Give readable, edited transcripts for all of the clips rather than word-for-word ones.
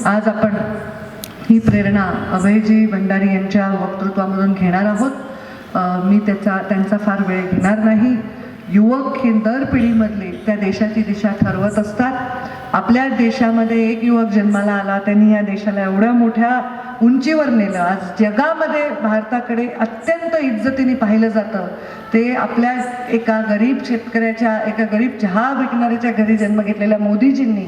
आज आपण ही प्रेरणा अभयजी भंडारी यांच्या वक्तृत्वामधून घेणार आहोत। मी त्यांचा फार वेळ घेणार नाही। युवक हे दर पिढीमधले त्या देशाची दिशा ठरवत असतात। आपल्या देशामध्ये एक युवक जन्माला आला, त्यांनी या देशाला एवढ्या मोठ्या उंचीवर नेलं। आज जगामध्ये भारताकडे अत्यंत इज्जतीने पाहिलं जातं ते आपल्या एका गरीब शेतकऱ्याच्या, एका गरीब चहा विकणाऱ्याच्या घरी जन्म घेतलेल्या मोदीजींनी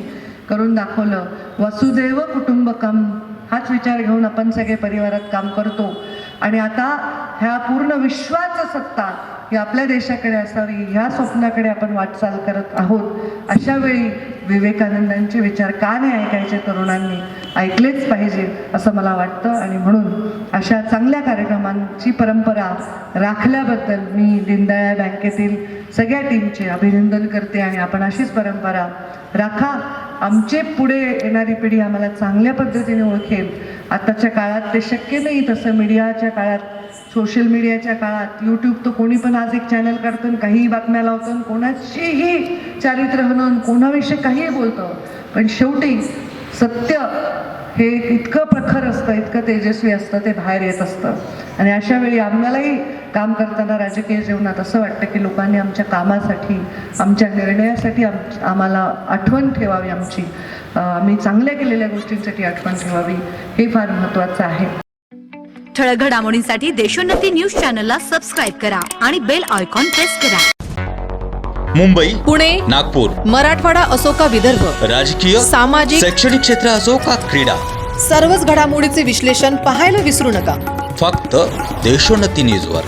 करून दाखवलं। वसुदैव कुटुंबकम हाच विचार घेऊन आपण सगळे परिवारात काम करतो आणि आता ह्या पूर्ण विश्वाची सत्ता ही आपल्या देशाकडे असावी ह्या स्वप्नाकडे आपण वाटचाल करत आहोत। अशा वेळी विवेकानंदांचे विचार का नाही ऐकायचे? तरुणांनी ऐकलेच पाहिजे असं मला वाटतं आणि म्हणून अशा चांगल्या कार्यक्रमांची परंपरा राखल्याबद्दल मी दीनदयाळ बँकेतील सगळ्या टीमचे अभिनंदन करते आणि आपण अशीच परंपरा राखा। आमचे पुढे येणारी पिढी आम्हाला चांगल्या पद्धतीने ओळखेल। आताच्या काळात ते शक्य नाही तसं, मीडियाच्या काळात, सोशल मीडियाच्या काळात यूट्यूब तर कोणी पण आज एक चॅनल काढतं, काहीही बातम्या लावतं, कोणाचीही चारित्र्य म्हणून कोणाविषयी काहीही बोलतं, पण शेवटी सत्य हे इतकं प्रखर असतं, इतकं तेजस्वी असतं, ते बाहेर येत असतं। आणि अशा वेळी आम्हालाही काम करताना राजकीय जीवनात असं वाटतं की लोकांनी आमच्या कामासाठी, आमच्या निर्णयासाठी आम्हाला आठवण ठेवावी, आम्ही चांगल्या केलेल्या गोष्टींसाठी आठवण ठेवावी, हे फार महत्त्वाचं आहे। ठळक घडामोडींसाठी देशोन्नती न्यूज चॅनलला सबस्क्राईब करा आणि बेल आयकॉन प्रेस करा। मुंबई, पुणे, नागपूर, मराठवाडा असो का विदर्भ, राजकीय, सामाजिक, शैक्षणिक क्षेत्र असो का क्रीडा, सर्वच घडामोडीचे विश्लेषण पाहायला विसरू नका। फक्त देशोन्नती न्यूजवर।